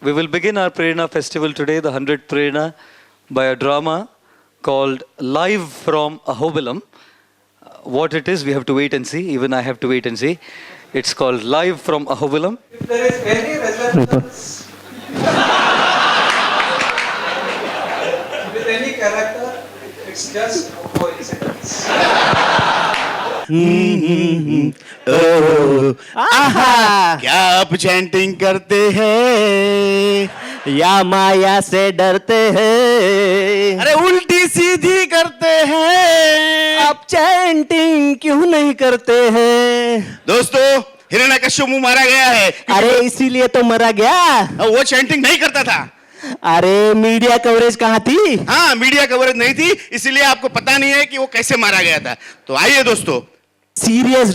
We will begin our Prerna festival today, the 100th Prerna, by a drama called Live from Ahobilam. What it is, we have to wait and see. Even I have to wait and see. It's called Live from Ahobilam. If there is any resemblance with any character, it's just a coincidence. क्या आप chanting करते हैं या माया से डरते हैं? अरे उल्टी सीधी करते हैं आप चैंटिंग क्यों नहीं करते हैं? दोस्तों हिरण्यकश्यप मारा गया है अरे इसीलिए तो मरा गया। वो चैंटिंग नहीं करता था। अरे मीडिया कवरेज कहाँ थी? हाँ मीडिया कवरेज नहीं थी, इसीलिए आपको पता नहीं है कि वो कैसे मारा गया था। तो आइए दोस्तों, सीरियस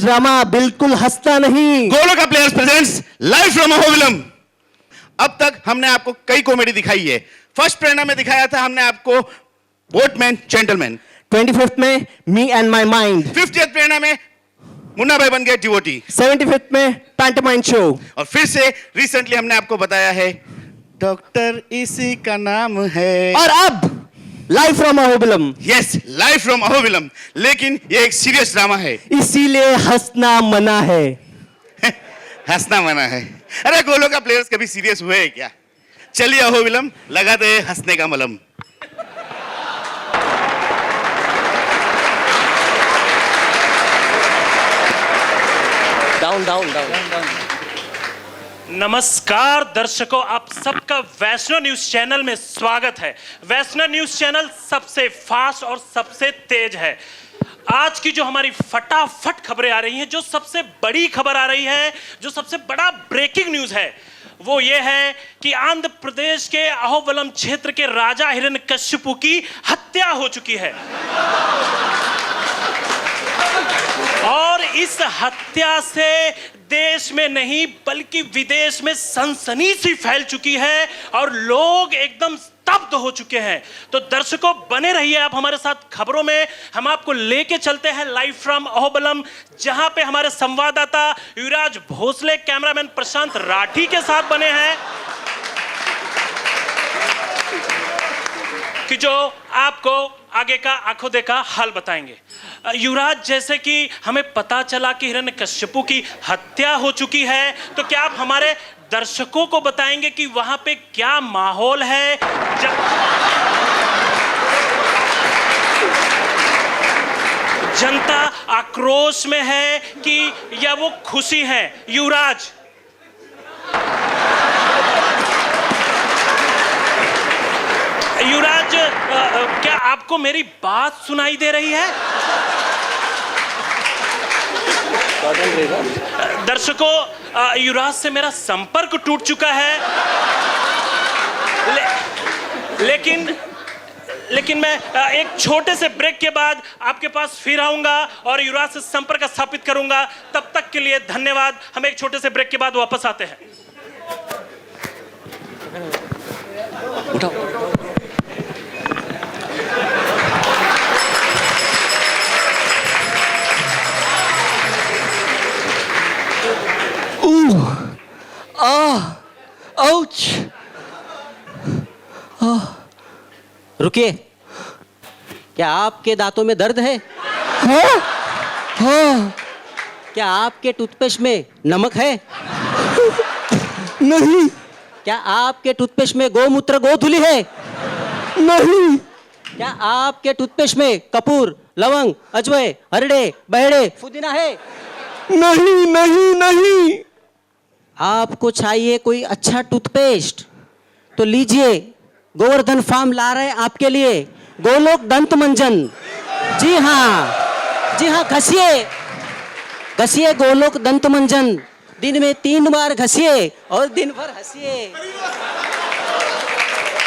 ड्रामा, बिल्कुल हंसना नहीं। Goloka players presents live from Ahobilam. अब तक हमने आपको कई कॉमेडी दिखाई है। फर्स्ट प्रेरणा में दिखाया था हमने आपको बोटमैन जेंटलमैन। 25th में me and my mind. 50th प्रेरणा में मुन्ना भाई बन गए डिवोटी। 75th में पैंटोमाइन शो। और फिर से रिसेंटली हमने आपको बताया है डॉक्टर इसी का नाम है। और अब live from Ahobilam. Yes, live from Ahobilam. लेकिन ये एक सीरियस ड्रामा है, इसीलिए हंसना मना है। हंसना मना है। अरे गोलोका प्लेयर्स कभी सीरियस हुए हैं क्या? चलिए अहोबिलम लगाते हैं हंसने का मलम। डाउन। नमस्कार दर्शकों, आप सबका वैष्णव न्यूज चैनल में स्वागत है। वैष्णव न्यूज चैनल सबसे फास्ट और सबसे तेज है। आज की जो हमारी फटाफट खबरें आ रही हैं, जो सबसे बड़ी खबर आ रही है, जो सबसे बड़ा ब्रेकिंग न्यूज है, वो ये है कि आंध्र प्रदेश के अहोबिलम क्षेत्र के राजा हिरण्यकश्यप की हत्या हो चुकी है। और इस हत्या से देश में नहीं बल्कि विदेश में सनसनी सी फैल चुकी है और लोग एकदम स्तब्ध हो चुके हैं। तो दर्शकों बने रहिए आप हमारे साथ खबरों में। हम आपको लेके चलते हैं लाइव फ्रॉम अहोबिलम, जहां पे हमारे संवाददाता युवराज भोसले कैमरामैन प्रशांत राठी के साथ बने हैं कि जो आपको आगे का आंखों देखा हाल बताएंगे। युवराज, जैसे कि हमें पता चला कि हिरण्यकश्यप की हत्या हो चुकी है, तो क्या आप हमारे दर्शकों को बताएंगे कि वहां पे क्या माहौल है? जनता आक्रोश में है कि या वो खुशी है? युवराज, क्या आपको मेरी बात सुनाई दे रही है? दर्शकों, युवराज से मेरा संपर्क टूट चुका है, लेकिन मैं एक छोटे से ब्रेक के बाद आपके पास फिर आऊंगा और युवराज से संपर्क स्थापित करूंगा। तब तक के लिए धन्यवाद। हम एक छोटे से ब्रेक के बाद वापस आते हैं। उठाओ। रुकिए, क्या आपके दांतों में दर्द है? हाँ। क्या आपके टूथपेस्ट में नमक है? नहीं। क्या आपके टूथपेस्ट में गोमूत्र गोधूलि है? नहीं। क्या आपके टूथपेस्ट में कपूर, लवंग, अजवे, हरड़े, बहेड़े, पुदीना है? नहीं। आपको चाहिए कोई अच्छा टूथपेस्ट तो लीजिए, गोवर्धन फार्म ला रहे हैं आपके लिए गोलोक दंत मंजन। जी हाँ, घसिए गोलोक दंत मंजन। दिन में 3 बार घसिए और दिन भर हंसिए।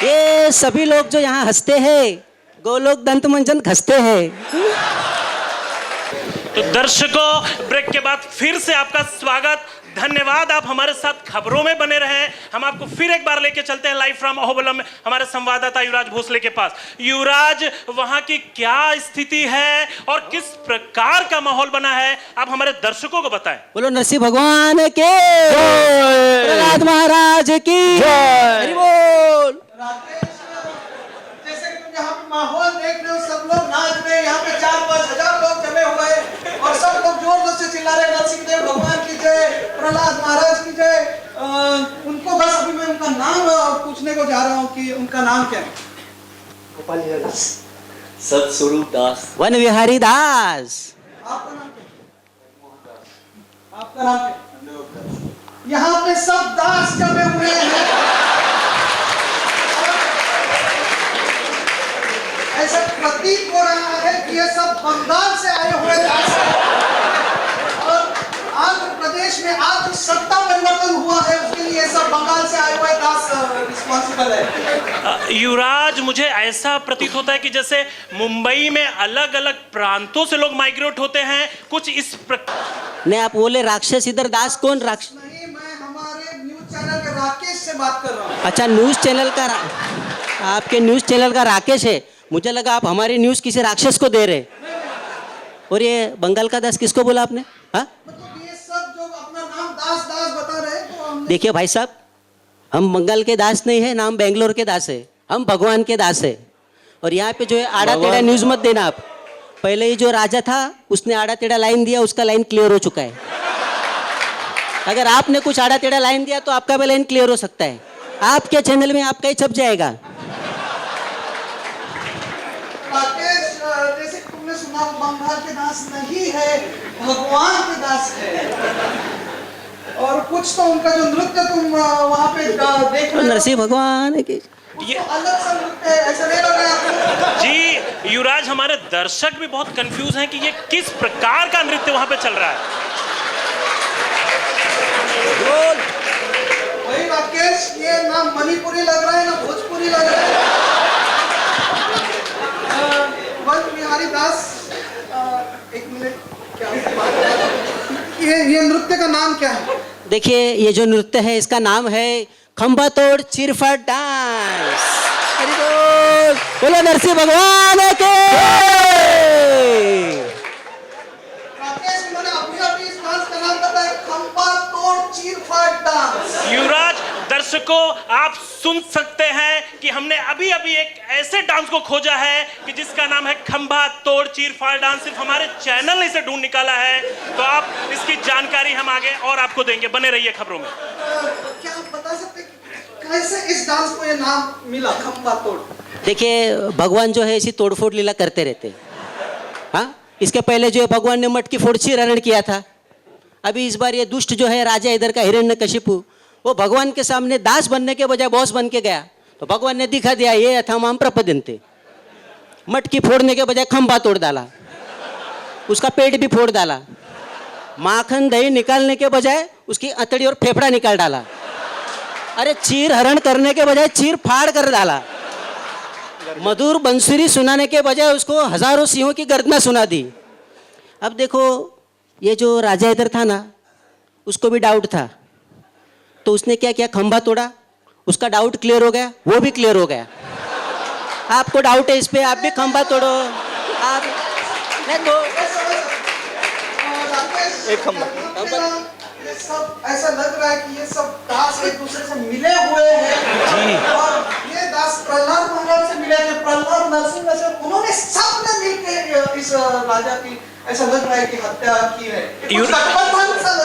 ये सभी लोग जो यहाँ हंसते हैं, गोलोक दंत मंजन घसते हैं। तो दर्शकों, ब्रेक के बाद फिर से आपका स्वागत। धन्यवाद, आप हमारे साथ खबरों में बने रहे। हम आपको फिर एक बार लेके चलते हैं लाइव फ्रॉम अहोबलम हमारे संवाददाता युवराज भोसले के पास। युवराज, वहां की क्या स्थिति है और किस प्रकार का माहौल बना है, आप हमारे दर्शकों को बताएं। बोलो नरसिंह भगवान के, प्रहलाद महाराज की हरि बोल। जैसे कि तुम यहाँ पे माहौल देख रहे हो, सब लोग नाच रहे हैं, यहाँ पे 4-5 हजार लोग जमे हुए हैं और सब लोग जोर जोर से चिल्ला रहे हैं नरसिंह देव भगवान की जय, प्रहलाद महाराज की जय। उनको बस अभी मैं उनका नाम पूछने को जा रहा हूँ कि उनका नाम क्या है। सतस्वरूप दास। वन विहारी दास। आपका नाम क्या है? आपका नाम क्या है? यहाँ पे सब दास जमे हुए हैं। ऐसा प्रतीत हो रहा है कि ये सब बंगाल से आए हुए दास हैं और आंध्र प्रदेश में आज सत्ता परिवर्तन हुआ है, उसके लिए सब बंगाल से आए हुए दास रिस्पॉन्सिबल है। युवराज, मुझे ऐसा प्रतीत होता है कि जैसे मुंबई में अलग अलग प्रांतों से लोग माइग्रेट होते हैं, कुछ इस नहीं, आप बोले राक्षस, इधर दास कौन राक्षस? नहीं, मैं हमारे न्यूज चैनल के राकेश से बात कर रहा हूँ। अच्छा, न्यूज चैनल का आपके न्यूज चैनल का राकेश है। मुझे लगा आप हमारी न्यूज किसी राक्षस को दे रहे। और ये बंगाल का दास किसको बोला आपने? हाँ, मतलब ये सब जो अपना नाम दास दास बता रहे हैं, तो हमने देखिए भाई साहब, हम बंगाल के दास नहीं है, नाम बेंगलोर के दास है, हम भगवान के दास है। और यहाँ पे जो है आड़ा टेढ़ा न्यूज मत देना आप। पहले ही जो राजा था उसने आड़ा टेढ़ा लाइन दिया, उसका लाइन क्लियर हो चुका है। अगर आपने कुछ आड़ा टेढ़ा लाइन दिया तो आपका भी लाइन क्लियर हो सकता है। आपके चैनल में आपका ही छप जाएगा। राकेश, जैसे कि तुमने सुना, वो बंगाल के दास नहीं है, भगवान के दास है। और कुछ तो उनका जो नृत्य तुम वहाँ पे देख रहे हो, नरसिंह भगवान की कुछ तो अलग सा नृत्य है, ऐसा नहीं लग रहा है आपको? जी युवराज, हमारे दर्शक भी बहुत कंफ्यूज हैं कि ये किस प्रकार का नृत्य वहां पे चल रहा है। वही राकेश, ये ना मणिपुरी लग रहा है ना भोजपुरी लग रहा है। वन बिहारी दास, एक मिनट, क्या ये नृत्य का नाम क्या है? देखिए, ये जो नृत्य है इसका नाम है खंबा तोड़ चिरफट डांस। हरि बोल। बोलो नरसिंह भगवान के। राकेश, उन्होंने अभी इस डांस का नाम बताया, खंबा तोड़ चीर-फाड़ डांस। युवराज, दर्शकों आप सुन सकते हैं कि हमने अभी अभी एक ऐसे डांस को खोजा है कि जिसका नाम है खंबा तोड़ चीर फाड़ डांस। सिर्फ हमारे चैनल ने इसे ढूंढ निकाला है, तो आप इसकी जानकारी हम आगे और आपको देंगे। बने रहिए खबरों में। क्या आप बता सकते हैं कि कैसे इस डांस को ये नाम मिला, खंबा तोड़? देखिए, भगवान जो है ऐसी तोड़फोड़ लीला करते रहते हैं। हाँ, इसके पहले जो है भगवान ने मटकी फोड़ चीरहरण किया था। अभी इस बार ये दुष्ट जो है राजा इधर का हिरण्यकशिपु, वो भगवान के सामने दास बनने के बजाय बॉस बन के गया, तो भगवान ने दिखा दिया ये अथामाम प्रपद्यन्ते। मटकी फोड़ने के बजाय खंबा तोड़ डाला, उसका पेट भी फोड़ डाला। माखन दही निकालने के बजाय उसकी अतड़ी और फेफड़ा निकाल डाला। अरे, चीर हरण करने के बजाय चीर फाड़ कर डाला। मधुर बंसुरी सुनाने के बजाय उसको हजारों सिंहों की गर्दना सुना दी। अब देखो, ये जो राजा इधर था ना, उसको भी डाउट था, तो उसने क्या किया, खंबा तोड़ा, उसका डाउट क्लियर हो गया, वो भी क्लियर हो गया। आपको डाउट है इस पे, आप भी खंबा तोड़ो। आप देखो, एक खंबा। ये सब ऐसा लग रहा है कि ये सब दास एक दूसरे से मिले हुए हैं। और ये दास प्रहलाद महाराज से मिले थे, प्रहलाद नरसिंह से, उन्होंने सबने मिलकर इस राजा की, ऐसा लग रहा है कि हत्या की है।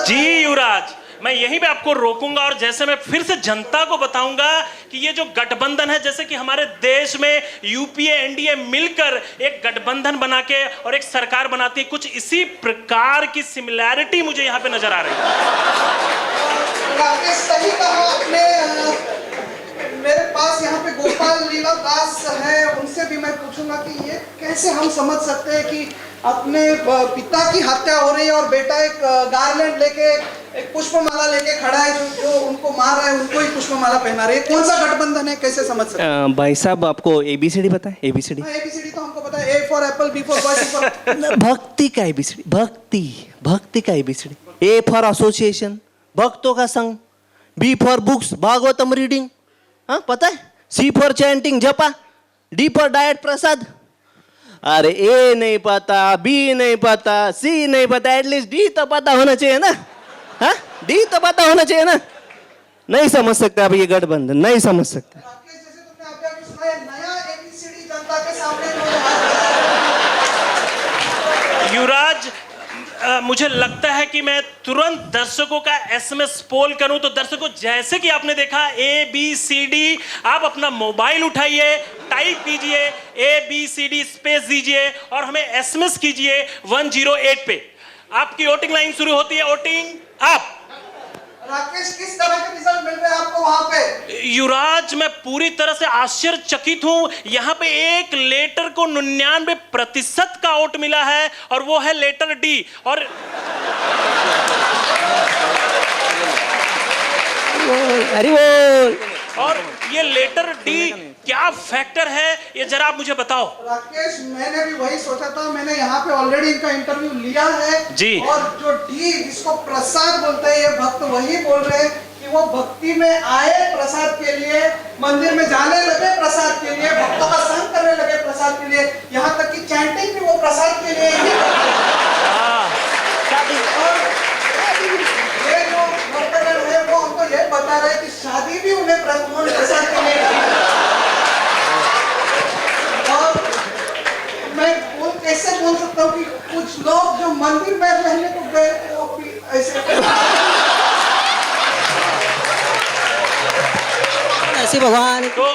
जी युवराज, मैं यहीं पे आपको रोकूंगा और जैसे मैं फिर से जनता को बताऊंगा कि ये जो गठबंधन है, जैसे कि हमारे देश में यूपीए एनडीए मिलकर एक गठबंधन बना के और एक सरकार बनाती है, कुछ इसी प्रकार की सिमिलैरिटी मुझे यहाँ पे नजर आ रही है। राकेश, सही कहा आपने। मेरे पास यहाँ पे गोपाल लीला दास है, उनसे भी मैं पूछूंगा कि ये कैसे हम समझ सकते हैं कि अपने पिता की हत्या हो रही है और बेटा एक गारलेंड लेके, एक पुष्पमाला लेके खड़ा है, जो उनको मार रहा है उनको ही पुष्पमाला पहना रहे हैं। कौन सा गठबंधन है, कैसे समझ सकते हैं? भाई साहब, आपको एबीसीडी पता है? एबीसीडी एबीसीडी तो हमको पता है, A for apple, B for boy, C for bhakti का एबीसीडी, भक्ति का एबीसीडी। ए फॉर एसोसिएशन, भक्तों का संग, B for books Bhagavatam reading, हाँ पता है, C for chanting japa, D for diet prasad. अरे ए नहीं पता, बी नहीं पता, सी नहीं पता, एटलीस्ट डी तो पता होना चाहिए ना, हाँ डी तो पता होना चाहिए ना। नहीं समझ सकते आप ये गठबंधन, नहीं समझ सकते। राकेश, जैसे तुमने अभी अभी सुना है, नया ABCD जनता के सामने युवराज, मुझे लगता है कि मैं तुरंत दर्शकों का SMS पोल करूं। तो दर्शकों, जैसे कि आपने देखा ABCD, आप अपना मोबाइल उठाइए, टाइप कीजिए ABCD स्पेस दीजिए और हमें SMS कीजिए 108 पे। आपकी वोटिंग लाइन शुरू होती है, वोटिंग आप। राकेश, किस तरह के रिजल्ट मिल रहे हैं आपको वहां पे? युवराज, मैं पूरी तरह से आश्चर्यचकित हूं। यहाँ पे एक लेटर को 99% का वोट मिला है और वो है लेटर डी। और हरि बोल। और ये लेटर डी क्या फैक्टर है, ये जरा आप मुझे बताओ। राकेश, मैंने भी वही सोचा था। मैंने यहाँ पे ऑलरेडी इनका इंटरव्यू लिया है जी। और जो डी, जिसको प्रसाद बोलते हैं, ये भक्त वही बोल रहे हैं कि वो भक्ति में आए प्रसाद के लिए, मंदिर में जाने लगे प्रसाद के लिए, भक्तों का संग करने लगे प्रसाद के लिए, यहाँ तक कि चैंटिंग भी वो प्रसाद के लिए ही करते हैं। और ये जो भक्तगण है वो हमको ये बता रहे हैं कि शादी भी उन्हें प्रसाद के लिए की। और मैं कैसे बोल सकता हूँ कि कुछ लोग जो मंदिर में रहने को गए वो भी ऐसे ऐसे भगवान। तो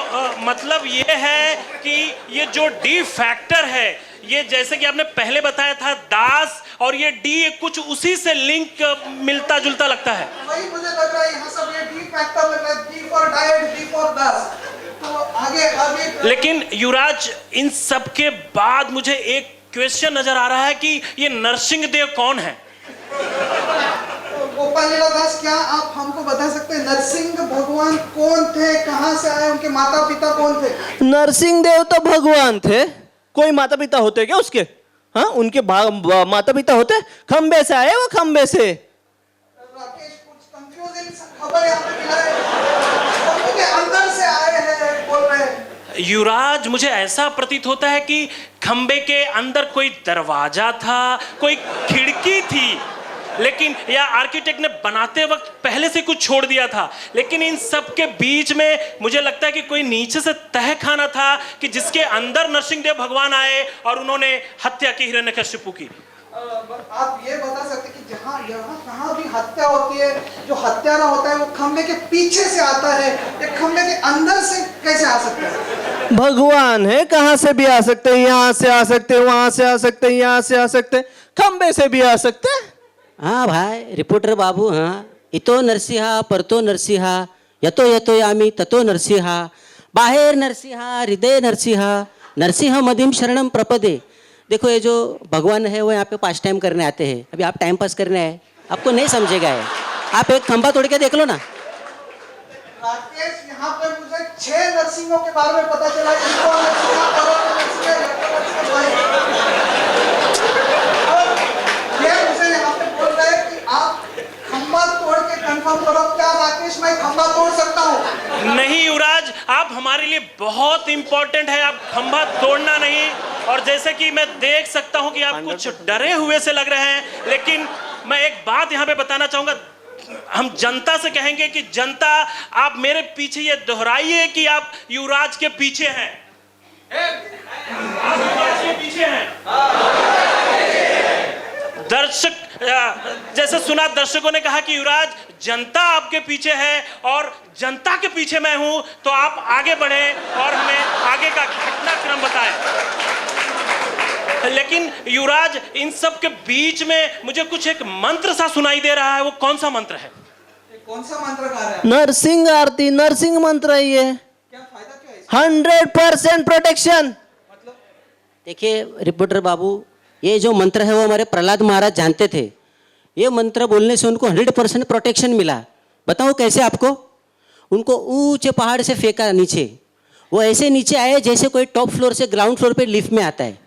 मतलब ये है कि ये जो डी फैक्टर है, ये जैसे कि आपने पहले बताया था दास, और ये डी कुछ उसी से लिंक मिलता जुलता लगता है। वही मुझे लग रहा है, यहाँ सब ये डी फैक्टर लग रहा है, D for diet, D for Das. तो आगे आगे लेकिन युवराज, इन सब के बाद मुझे एक क्वेश्चन नजर आ रहा है कि ये नरसिंह देव कौन है? गोपाल लीला दास, क्या आप हमको बता सकते हैं नरसिंह भगवान कौन थे, कहाँ से आए, उनके माता पिता कौन थे? नरसिंह देव तो भगवान थे, कोई माता पिता होते क्या उसके? हाँ, उनके माता पिता होते, खंबे से आए वो, खंबे से। राकेश, कुछ कंफ्यूजिंग खबर यहाँ पे मिला है, उनके अंदर से आए हैं बोल रहे हैं। युवराज, मुझे ऐसा प्रतीत होता है कि खंबे के अंदर कोई दरवाजा था, कोई खिड़की थी, लेकिन या आर्किटेक्ट ने बनाते वक्त पहले से कुछ छोड़ दिया था। लेकिन इन सब के बीच में मुझे लगता है कि कोई नीचे से तह खाना था कि जिसके अंदर नरसिंहदेव भगवान आए और उन्होंने हत्या की हिरण्यकश्यपु की। आप ये बता सकते कि जहाँ यहाँ कहाँ भी हत्या होती है, जो हत्यारा होता है वो खंबे के पीछे से आता है, ये खंबे के अंदर से कैसे आ सकता है? भगवान है, कहाँ से भी आ सकते हैं, यहाँ से आ सकते हैं, वहां से आ सकते हैं, यहाँ से आ सकते हैं, खंबे से भी आ सकते हैं। हाँ भाई रिपोर्टर बाबू, हाँ इतो नरसिंहा परतो नरसिंहा यतो यतो यामी ततो नरसिंहा बाहेर नरसिंहा हृदय नरसिंहा नरसिंह मदिम शरणम प्रपदे। देखो ये जो भगवान है वो यहाँ पे पास टाइम करने आते हैं। अभी आप टाइम पास करने आए, आपको नहीं समझेगा है। आप एक खंबा तोड़ के देख लो ना। राकेश, यहाँ पे मुझे 6 नरसिंहों के बारे में पता चला। इनको नरसिंहा, परतो नरसिंहा, यतो नरसिंहा, और ये मुझे यहाँ पे बोल रहे हैं कि आप खंबा तोड़ के कंफर्म करो। क्या राकेश, मैं खंबा तोड़ सकता हूँ? नहीं युवराज, आप हमारे लिए बहुत इंपॉर्टेंट है, आप खंभा तोड़ना नहीं। और जैसे कि मैं देख सकता हूं कि आप कुछ डरे हुए से लग रहे हैं, लेकिन मैं एक बात यहां पे बताना चाहूंगा। हम जनता से कहेंगे कि जनता, आप मेरे पीछे ये दोहराइए कि आप युवराज के पीछे हैं। आप युवराज के पीछे हैं। दर्शक, जैसे सुना, दर्शकों ने कहा कि युवराज, जनता आपके पीछे है और जनता के पीछे मैं हूं, तो आप आगे बढ़े और हमें आगे का घटनाक्रम बताएं। लेकिन युवराज, इन सब के बीच में मुझे कुछ एक मंत्र सा सुनाई दे रहा है, वो कौन सा मंत्र है? कौन सा मंत्र गा रहे हैं? नरसिंह आरती, नरसिंह मंत्र है ये। क्या फायदा क्या है इसका? 100% प्रोटेक्शन। देखिए रिपोर्टर बाबू, ये जो मंत्र है वो हमारे प्रहलाद महाराज जानते थे। ये मंत्र बोलने से उनको 100% प्रोटेक्शन मिला। बताओ कैसे आपको? उनको ऊंचे पहाड़ से फेंका नीचे, वो ऐसे नीचे आए जैसे कोई टॉप फ्लोर से ग्राउंड फ्लोर पे लिफ्ट में आता है।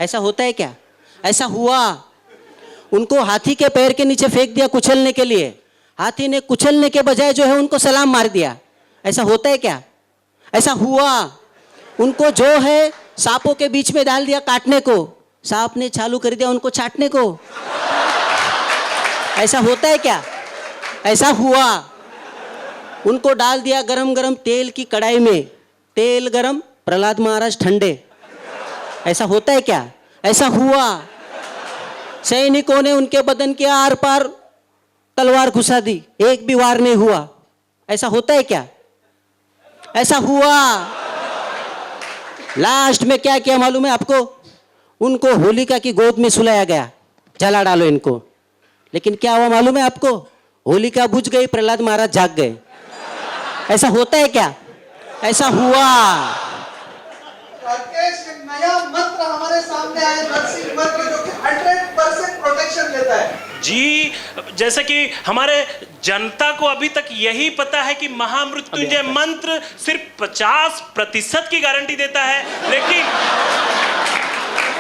ऐसा होता है क्या? ऐसा हुआ। उनको हाथी के पैर के नीचे फेंक दिया कुचलने के लिए। हाथी ने कुचलने के बजाय जो है उनको सलाम मार दिया। ऐसा होता है क्या? ऐसा हुआ। उनको जो है सांपों के बीच में डाल दिया काटने को, सांप ने चालू कर दिया उनको चाटने को। ऐसा होता है क्या? ऐसा हुआ। उनको डाल दिया गरम गरम तेल की कढ़ाई में, तेल गरम, प्रहलाद महाराज ठंडे। ऐसा होता है क्या? ऐसा हुआ। सैनिकों ने उनके बदन के आर पार तलवार घुसा दी, एक भी वार नहीं हुआ। ऐसा होता है क्या? ऐसा हुआ। लास्ट में क्या किया मालूम है आपको? उनको होलिका की गोद में सुलाया गया, जला डालो इनको। लेकिन क्या हुआ मालूम है आपको? होलिका बुझ गई, प्रहलाद महाराज जाग गए। ऐसा होता है क्या? ऐसा हुआ। राकेश, एक नया मंत्र हमारे सामने आया, नरसिंह मंत्र, जो कि 100% प्रोटेक्शन देता है। जी, जैसे कि हमारे जनता को अभी तक यही पता है कि महामृत्युंजय मंत्र सिर्फ 50% की गारंटी देता है,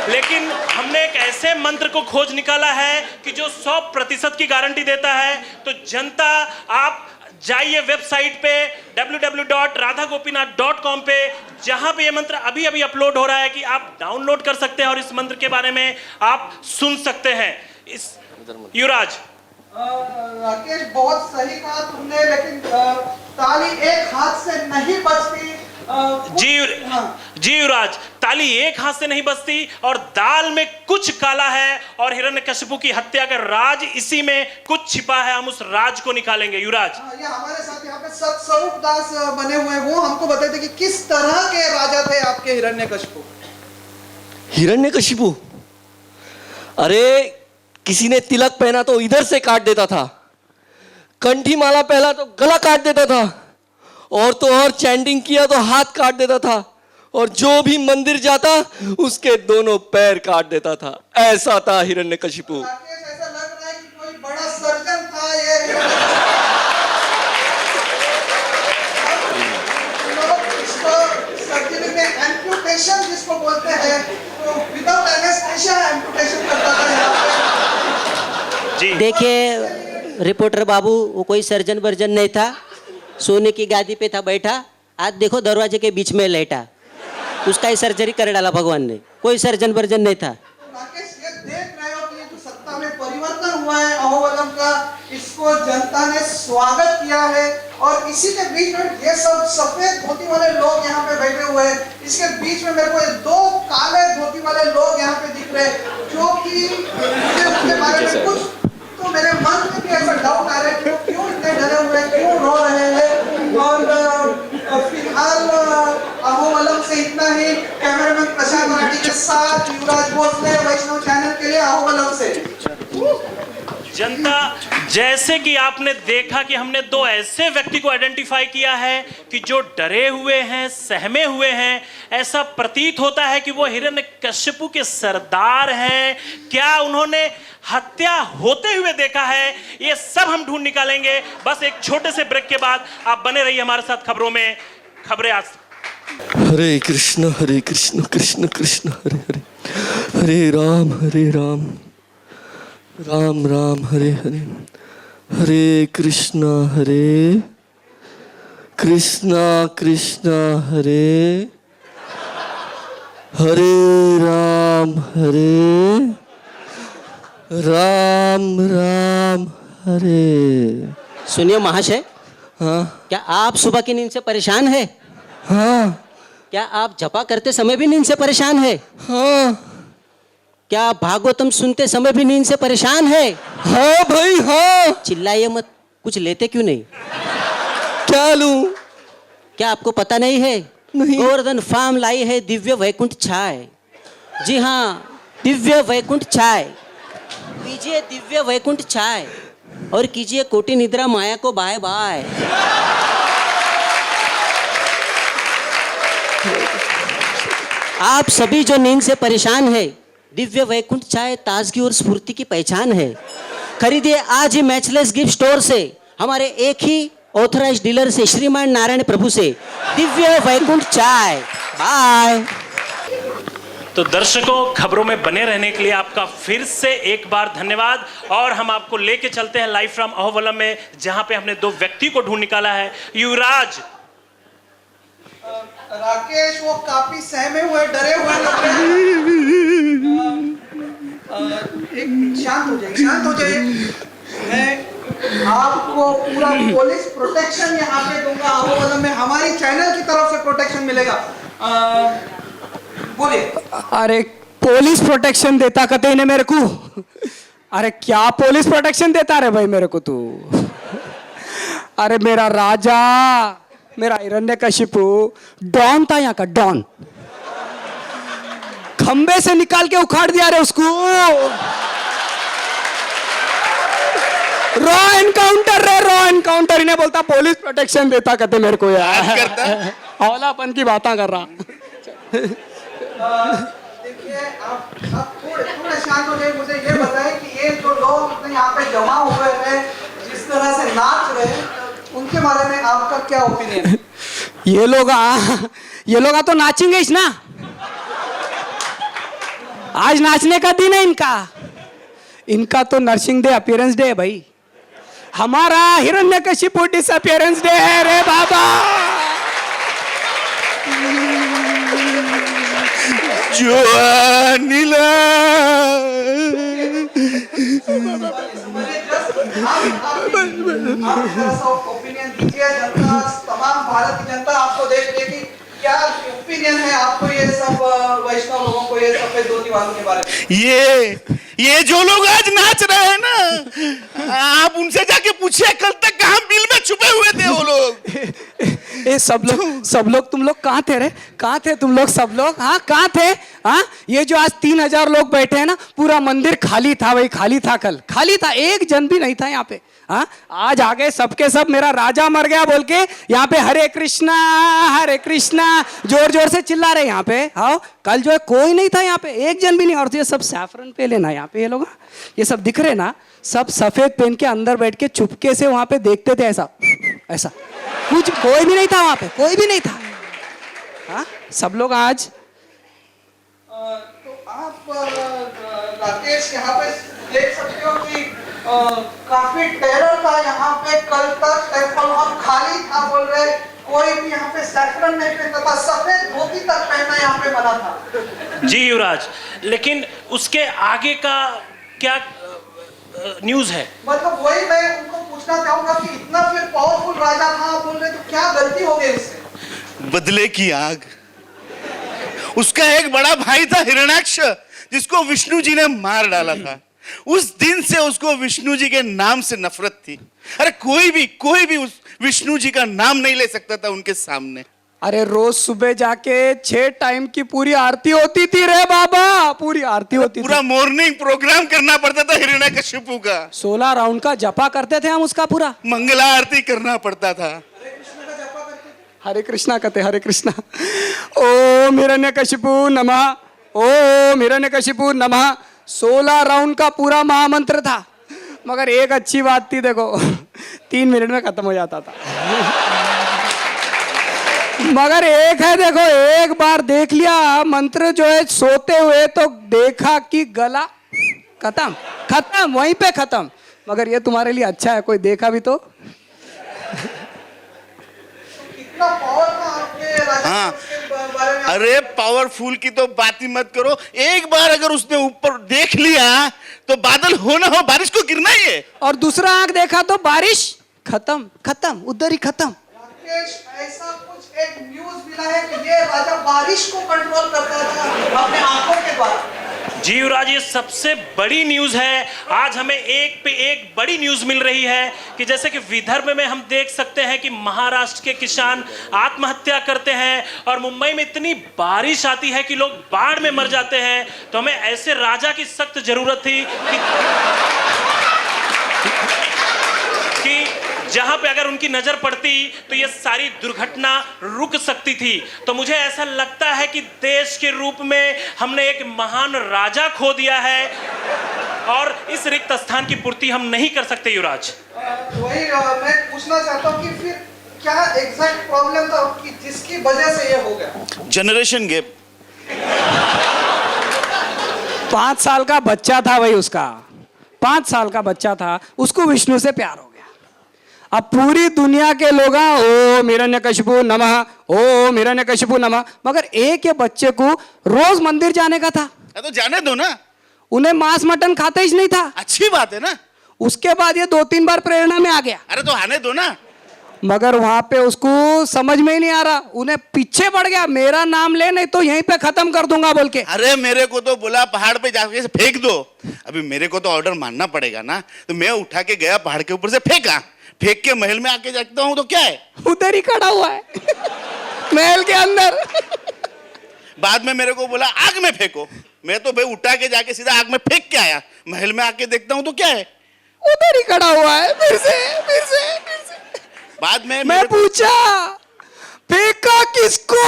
लेकिन हमने एक ऐसे मंत्र को खोज निकाला है कि जो 100% की गारंटी देता है। तो जनता, आप जाइए वेबसाइट पे www.radhagopinath.com पे, जहां पे ये मंत्र अभी अभी अपलोड हो रहा है कि आप डाउनलोड कर सकते हैं और इस मंत्र के बारे में आप सुन सकते हैं। इस युवराज, राकेश, बहुत सही कहा तुमने, लेकिन ताली एक हाथ से नहीं बजती। जी युवराज, ताली एक हाथ से नहीं बजती और दाल में कुछ काला है और हिरण्यकशिपु की हत्या का राज इसी में कुछ छिपा है। हम उस राज को निकालेंगे। युवराज, ये हमारे साथ यहाँ पे सतस्वरूप दास बने हुए, वो हमको बताते कि किस तरह के राजा थे आपके हिरण्यकशिपु। हिरण्यकशिपु, अरे किसी ने तिलक पहना तो इधर से काट देता था, कंठी माला पहना तो गला काट देता था, और तो और चैंटिंग किया तो हाथ काट देता था, और जो भी मंदिर जाता उसके दोनों पैर काट देता था। ऐसा था हिरण्यकशिपु। राकेश, ऐसा लग रहा है कि कोई बड़ा सर्जन था ये। लोग इसको सर्जरी में एम्पुटेशन जिसको बोलते हैं, तो विदाउट एनेस्थेसिया एम्पुटेशन करता था यहाँ पे। जी देखिए रिपोर्टर बाबू, वो कोई सर्जन वर्जन नहीं था, सोने की गादी पे था बैठा। आज देखो दरवाजे के बीच में लेटा, उसका ही सर्जरी कर डाला भगवान ने। कोई सर्जन वर्जन नहीं था। राकेश, ये देख रहे हो कि जो सत्ता में परिवर्तन हुआ है अहोबलम का, इसको जनता ने स्वागत किया है। और इसी के बीच में ये सब सफेद धोती वाले लोग यहाँ पे बैठे हुए हैं। इसके बीच में मेरे को ये दो काले धोती वाले लोग यहाँ पे दिख रहे हैं, जो कि मुझे उनके बारे में कुछ तो मेरे मन में भी ऐसा डाउट आ रहा है कि वो क्यों इतने डरे हुए हैं, क्यों रो रहे हैं। और फिलहाल अहोबलम से इतना ही। कैमरामैन प्रशांत मराठी के साथ युवराज भोसले, वैष्णव चैनल के लिए अहोबलम से। जनता, जैसे कि आपने देखा कि हमने दो ऐसे व्यक्ति को आइडेंटिफाई किया है कि जो डरे हुए हैं, सहमे हुए हैं। ऐसा प्रतीत होता है कि वो हिरण्यकशिपु के सरदार हैं। क्या उन्होंने हत्या होते हुए देखा है? ये सब हम ढूंढ निकालेंगे बस एक छोटे से ब्रेक के बाद। आप बने रहिए हमारे साथ खबरों में। खबरें आज। हरे कृष्ण कृष्ण कृष्ण हरे हरे, हरे राम राम राम हरे हरे, हरे कृष्णा कृष्णा हरे, हरे राम राम हरे। सुनिए महाशय, हाँ क्या आप सुबह की नींद से परेशान है? हाँ क्या आप जपा करते समय भी नींद से परेशान है? हाँ क्या आप भागवतम सुनते समय भी नींद से परेशान है? हाँ भाई हाँ। चिल्लाइए मत, कुछ लेते क्यों नहीं? क्या लूं? क्या आपको पता नहीं है? नहीं। गोवर्धन फार्म लाई है दिव्य वैकुंठ चाय। जी हाँ, दिव्य वैकुंठ चाय। पीजिए दिव्य वैकुंठ चाय और कीजिए कोटि निद्रा माया को बाय बाय। आप सभी जो नींद से परेशान है, दिव्य वैकुंठ चाय ताजगी और स्फूर्ति की पहचान है। खरीदिए आज ही मैचलेस गिफ्ट स्टोर से, हमारे एक ही ऑथराइज्ड डीलर से, श्रीमान नारायण प्रभु से, दिव्य वैकुंठ चाय। बाय। तो दर्शकों, खबरों में बने रहने के लिए आपका फिर से एक बार धन्यवाद। और हम आपको लेके चलते हैं लाइव फ्रॉम अहोबलम में, जहां पे हमने 2 व्यक्ति को ढूंढ निकाला है। युवराज, राकेश वो काफी सहमे हुए, डरे हुए लग रहे हैं। एक शांत हो जाइए। मैं आपको पूरा पुलिस प्रोटेक्शन यहाँ पे दूंगा अहोबलम में, हमारी चैनल की तरफ से प्रोटेक्शन मिलेगा। बोलिए। अरे पुलिस प्रोटेक्शन देता कहते इन्हें मेरे को। अरे क्या पुलिस प्रोटेक्शन देता रे भाई मेरे को तू। अरे मेरा राजा, मेरा हिरण्यकशिपु डॉन था यहाँ का, डॉन। खंबे से निकाल के उखाड़ दिया रे उसको। रॉ एनकाउंटर रे, रॉ एनकाउंटर। इन्हें बोलता पुलिस प्रोटेक्शन देता कहते मेरे को यार। हौलापन की बातें कर रहा। देखिए आप थोड़े शांत हो जाइए। मुझे ये बताएं कि ये जो लोग इतने यहाँ पे जमा हुए हैं, जिस तरह से नाच रहे हैं, उनके बारे में आपका क्या ओपिनियन है? ये लोग तो नाचेंगे इस ना। आज नाचने का दिन है इनका तो नर्सिंग डे, अपीयरेंस डे है भाई। हमारा हिरण्यकशिपु डिसअपीयरेंस डे है रे बाबा। जो नीला ओपिनियन दीजिए। जनता, तमाम भारत की जनता आपको देख रही थी, क्या ओपिनियन है आपको ये सब वैष्णव लोगों को, ये सफेद धोती वालों के बारे में? ये जो लोग आज नाच रहे हैं ना, आप उनसे जाके पूछिए कल तक कहाँ बिल में छुपे हुए थे वो लोग। ये सब लोग तुम लोग कहाँ थे रे? कहाँ थे तुम लोग सब लोग? हाँ कहाँ थे? हाँ ये जो आज 3000 लोग बैठे हैं ना, पूरा मंदिर खाली था भाई, खाली था। कल खाली था, एक जन भी नहीं था यहाँ पे। हाँ आज आ गए सबके सब, मेरा राजा मर गया बोल के यहाँ पे हरे कृष्णा जोर जोर से चिल्ला रहे यहाँ पे। हाँ कल जो है कोई नहीं था यहाँ पे, एक जन भी नहीं। और ये सब सैफरन पे लेना यहाँ पे, ये लोग ये सब दिख रहे ना, सब सफेद पहन के अंदर बैठ के चुपके से वहां पे देखते थे ऐसा ऐसा। कुछ कोई भी नहीं था वहां पे, कोई भी नहीं था। हाँ सब लोग आज तो आप राकेश यहाँ पे देख सकते हो कि काफी टेरर था यहाँ पे। कल तक टेम्पल हॉल खाली था बोल रहे, कोई भी यहाँ पे सैफरन नहीं पहनता था, सफेद धोती तक पहनना यहाँ पे मना था। जी युवराज, लेकिन उसके आगे का क्या न्यूज़ है? मतलब वही मैं उनको पूछना चाहूंगा कि इतना फिर पावरफुल राजा था बोल रहे, तो क्या गलती हो गई इससे? बदले की आग। उसका एक बड़ा भाई था हिरण्याक्ष, जिसको विष्णु जी ने मार डाला था। उस दिन से उसको विष्णु जी के नाम से नफरत थी। अरे कोई भी उस विष्णु जी का नाम नहीं ले सकता था उनके सामने। अरे रोज सुबह जाके 6 टाइम की पूरी आरती होती थी रे बाबा, पूरी आरती होती थी। पूरा मॉर्निंग प्रोग्राम करना पड़ता था हिरण्यकशिपु का। 16 राउंड का जपा करते थे हम उसका पूरा। मंगला आरती करना पड़ता था। हरे कृष्णा कहते, हरे कृष्णा। ओम हिरण्यकशिपु नमः, ओम हिरण्यकशिपु नमः। 16 राउंड का पूरा महामंत्र था। मगर एक अच्छी बात थी, देखो 3 मिनट में खत्म हो जाता था। मगर एक है, देखो एक बार देख लिया मंत्र जो है सोते हुए, तो देखा कि गला खत्म वहीं पे खत्म। मगर ये तुम्हारे लिए अच्छा है, कोई देखा भी तो। कितना पावर था आपके राजा हाँ। के बारे में? अरे पावरफुल की तो बात ही मत करो। एक बार अगर उसने ऊपर देख लिया तो बादल हो ना हो बारिश को गिरना ही है। और दूसरा आंख देखा तो बारिश खत्म उधर ही खत्म। राकेश, ऐसा कुछ एक न्यूज़ मिला है कि ये राजा बारिश को कंट्रोल करता था अपने आंखों के द्वारा। जी युवराज, ये सबसे बड़ी न्यूज़ है। आज हमें एक पे एक बड़ी न्यूज़ मिल रही है कि जैसे कि विदर्भ में हम देख सकते हैं कि महाराष्ट्र के किसान आत्महत्या करते हैं, और मुंबई में इतनी बारिश आती है कि लोग बाढ़ में मर जाते हैं। तो हमें ऐसे राजा की सख्त जरूरत थी कि जहां पे अगर उनकी नजर पड़ती तो ये सारी दुर्घटना रुक सकती थी। तो मुझे ऐसा लगता है कि देश के रूप में हमने एक महान राजा खो दिया है, और इस रिक्त स्थान की पूर्ति हम नहीं कर सकते युवराज। वही मैं पूछना चाहता हूँ कि फिर क्या एग्जैक्ट प्रॉब्लम था कि जिसकी वजह से ये हो गया? Generation gap. 5 साल का बच्चा था भाई उसका, 5 साल का बच्चा था, उसको विष्णु से प्यार हो गया। अब पूरी दुनिया के लोग ओम हिरण्यकशिपु नमः, ओम हिरण्यकशिपु नमः, मगर एक ये बच्चे को रोज मंदिर जाने का था, तो जाने दो ना, उन्हें मांस मटन खाते ही नहीं था। अच्छी बात है ना। उसके बाद ये 2-3 बार प्रेरणा में आ गया, अरे तो आने दो ना। मगर वहां पे उसको समझ में ही नहीं आ रहा, उन्हें पीछे पड़ गया, मेरा नाम ले नहीं तो यहीं पे खत्म कर दूंगा बोल के। अरे मेरे को तो बोला पहाड़ पे जाके से फेंक दो। अभी मेरे को तो ऑर्डर मानना पड़ेगा ना, तो मैं उठा के गया पहाड़ के ऊपर से, फेंका, फेंक के महल में आके देखता हूँ तो क्या है, उधर ही खड़ा हुआ है महल के अंदर। बाद में मेरे को बोला आग में फेंको, मैं तो भाई उठा के जाके सीधा आग में फेंक के आया, महल में आके देखता हूँ तो क्या है, उधर ही खड़ा हुआ है। फिर से बाद में मैं पूछा फेंका किसको,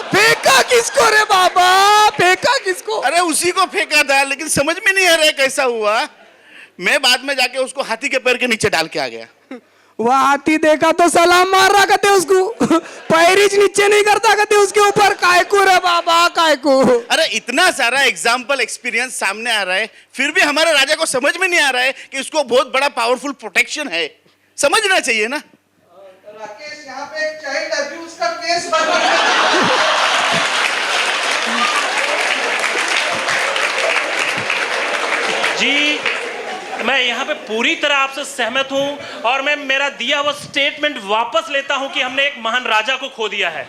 फेंका किसको रे बाबा, फेंका किसको? अरे उसी को फेंका था, लेकिन समझ में नहीं आ रहा है कैसा हुआ। मैं बाद में जाके उसको हाथी के पैर के नीचे डाल के आ गया। वह हाथी देखा तो सलाम मार रहा कहते उसको, पैरीज नीचे नहीं करता कहते उसके ऊपर, काय को रे बाबा काय को। अरे इतना सारा एग्जाम्पल एक्सपीरियंस सामने आ रहा है, फिर भी हमारे राजा को समझ में नहीं आ रहा है कि उसको बहुत बड़ा पावरफुल प्रोटेक्शन है। समझना चाहिए ना। राकेश, यहाँ पे एक चाइल्ड अब्यूज का केस बन रहा है। जी, मैं यहाँ पे पूरी तरह आपसे सहमत हूँ और मैं मेरा दिया हुआ स्टेटमेंट वापस लेता हूँ कि हमने एक महान राजा को खो दिया है।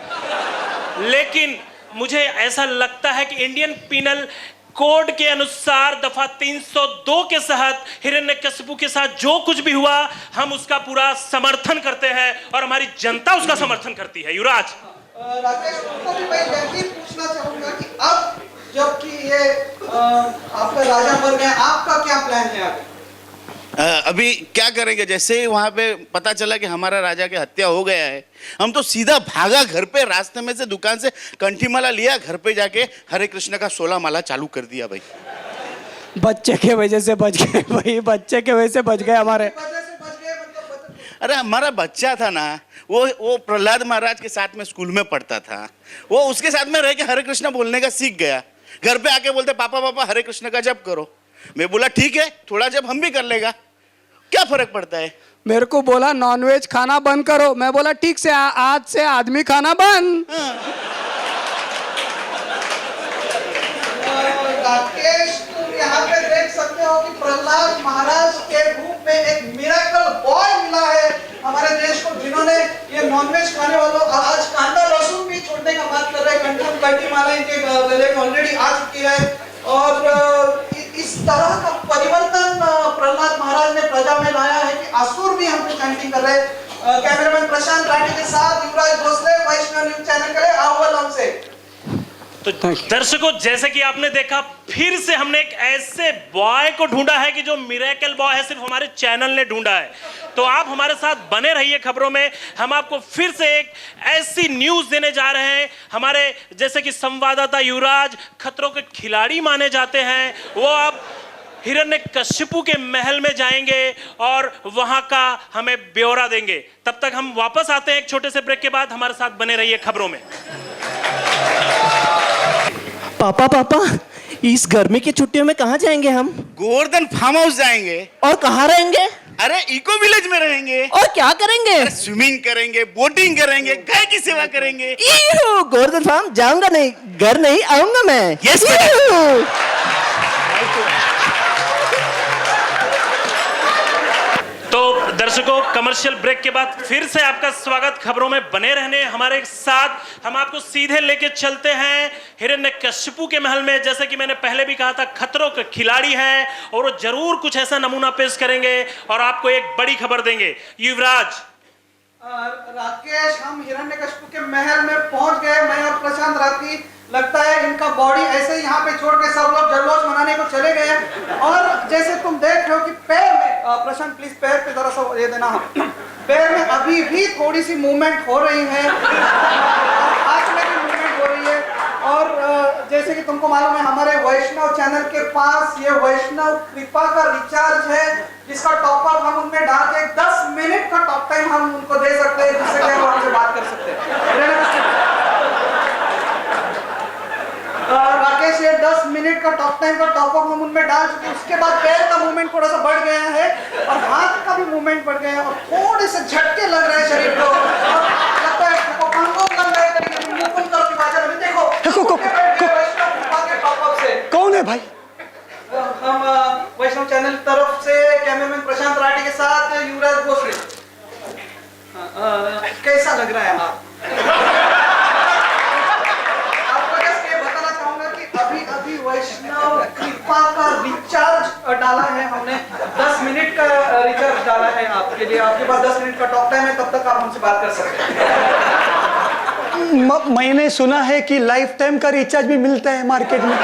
लेकिन मुझे ऐसा लगता है कि इंडियन पिनल कोड के अनुसार दफा 302 के तहत हिरण्यकशिपु के साथ जो कुछ भी हुआ, हम उसका पूरा समर्थन करते हैं और हमारी जनता उसका समर्थन करती है। युवराज राकेश, तुमको भी मैं यही पूछना चाहूंगा कि अब जबकि ये आपका राजा बन गया, आपका क्या प्लान है आगे? अभी क्या करेंगे, जैसे ही वहां पे पता चला कि हमारा राजा की हत्या हो गया है, हम तो सीधा भागा घर पे, रास्ते में से दुकान से कंठी माला लिया, घर पे जाके हरे कृष्ण का 16 माला चालू कर दिया भाई। बच्चे के वजह से बच गए भाई, बच्चे के वजह से बच गए हमारे। वजह से बच गए मतलब अरे हमारा बच्चा था ना, वो प्रहलाद महाराज के साथ में स्कूल में पढ़ता था, वो उसके साथ में रह के हरे कृष्ण बोलने का सीख गया। घर पे आके बोलते पापा पापा हरे कृष्ण का जप करो। मैं बोला ठीक है, थोड़ा जप हम भी कर लेगा, क्या फर्क पड़ता है। मेरे को बोला नॉनवेज खाना बंद करो, मैं बोला ठीक से आज से आदमी खाना बंद। राकेश, तुम यहाँ पे देख सकते हो कि प्रहलाद महाराज के रूप में एक मिरेकल बॉय मिला है हमारे देश को, जिन्होंने ये नॉनवेज खाने वालों, आज कांदा लहसुन भी छोड़ने का बात कर रहे हैं, कंठी माला इनके गले में ऑलरेडी आ चुकी है। और इस तरह का परिवर्तन प्रहलाद महाराज ने प्रजा में लाया है कि असुर भी हम पे चैंटिंग कर रहे हैं। कैमरामैन प्रशांत राठी के साथ युवराज भोसले, वैष्णव न्यूज चैनल के लिए अव्वल हमसे। तो दर्शकों, जैसे कि आपने देखा, फिर से हमने एक ऐसे बॉय को ढूंढा है कि जो मिरेकल बॉय है, सिर्फ हमारे चैनल ने ढूंढा है। तो आप हमारे साथ बने रहिए खबरों में, हम आपको फिर से एक ऐसी न्यूज देने जा रहे हैं। हमारे जैसे कि संवाददाता युवराज खतरों के खिलाड़ी माने जाते हैं, वो अब हिरण्यकशिपु के महल में जाएंगे और वहां का हमें ब्यौरा देंगे। तब तक हम वापस आते हैं एक छोटे से ब्रेक के बाद। हमारे साथ बने रहिए खबरों में। पापा पापा, इस गर्मी की छुट्टियों में कहाँ जाएंगे हम? गोवर्धन फार्म हाउस जाएंगे। और कहाँ रहेंगे? अरे इको विलेज में रहेंगे। और क्या करेंगे? स्विमिंग करेंगे, बोटिंग करेंगे, गाय की सेवा करेंगे। गोवर्धन फार्म जाऊंगा नहीं, घर नहीं आऊंगा मैं। Yes, तो दर्शकों, कमर्शियल ब्रेक के बाद फिर से आपका स्वागत। खबरों में बने रहने हमारे साथ। हम आपको सीधे लेके चलते हैं हिरण्यकशिपु के महल में। जैसे कि मैंने पहले भी कहा था, खतरों के खिलाड़ी हैं और वो जरूर कुछ ऐसा नमूना पेश करेंगे और आपको एक बड़ी खबर देंगे। युवराज। राकेश, हम हिरण्यकशिपु के महल में पहुंच गए। मैं और प्रशांत राठी, लगता है इनका बॉडी ऐसे ही यहाँ पे छोड़ के सब लोग जल्लोष मनाने को चले गए हैं। और जैसे तुम देख रहे हो कि पैर में, प्रशांत प्लीज पैर पे जरा सा ये देना, पैर में अभी भी थोड़ी सी मूवमेंट हो रही है, हाथ में भी मूवमेंट हो रही है। और जैसे कि तुमको मालूम है, हमारे वैष्णव चैनल के पास ये वैष्णव कृपा का रिचार्ज है, जिसका टॉप अप हम उनमें डाल के 10 मिनट का टॉक टाइम हम उनको दे सकते हैं, जिससे कि वो हमसे बात कर सकते हैं। राकेश, ये 10 मिनट का टॉक टाइम का टॉप अप हम उनमें डाल चुके हैं। उसके बाद पैर का मूवमेंट थोड़ा सा बढ़ गया है और हाथ का भी मूवमेंट बढ़ गया है और थोड़े से झटके लग रहे हैं शरीर को। लगता है पांगों लग रहा है कहीं मुकुंद करो की बात है। देखो टॉप अप से कौन है भाई? हम वैष्णव चैनल तरफ से कैमरामैन प्रशांत राठी के साथ युवराज भोसले। कैसा लग रहा है आप? आपको जस्ट ये बताना चाहूंगा कि अभी वैष्णव कृपा का रिचार्ज डाला है हमने। 10 मिनट का रिचार्ज डाला है आपके लिए। आपके पास 10 मिनट का टॉक टाइम है, तब तक आप हमसे बात कर सकते हैं। मैंने सुना है कि लाइफ टाइम का रिचार्ज भी मिलता है मार्केट में।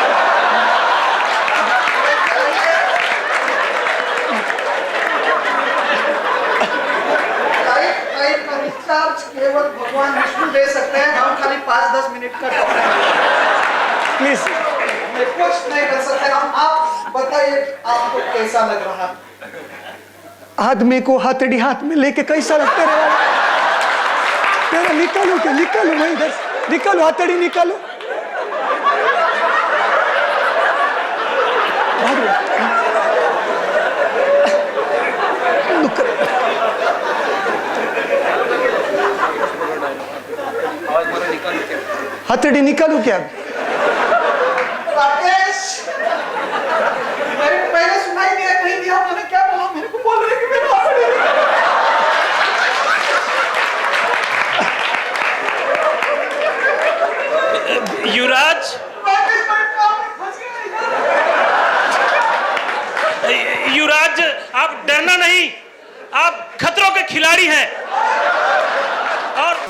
लाइफ का रिचार्ज केवल भगवान विष्णु दे सकते हैं। हम खाली 5-10 मिनट का टॉक टाइम प्लीज कुछ नहीं कर सकते हम। आप बताइए आपको कैसा लग रहा है? आदमी को हथेली हाथ में लेके कैसा लगता है? तेरा निकालो क्या? निकालो मैं इधर निकालो, हथेली निकालो। भाग लो। हथेली निकालो क्या? राकेश, मैंने सुनाई दिया नहीं दिया मैंने क्या बोला? मेरे को बोल रहे कि मेरे युवराज, युवराज आप डरना नहीं, आप खतरों के खिलाड़ी हैं।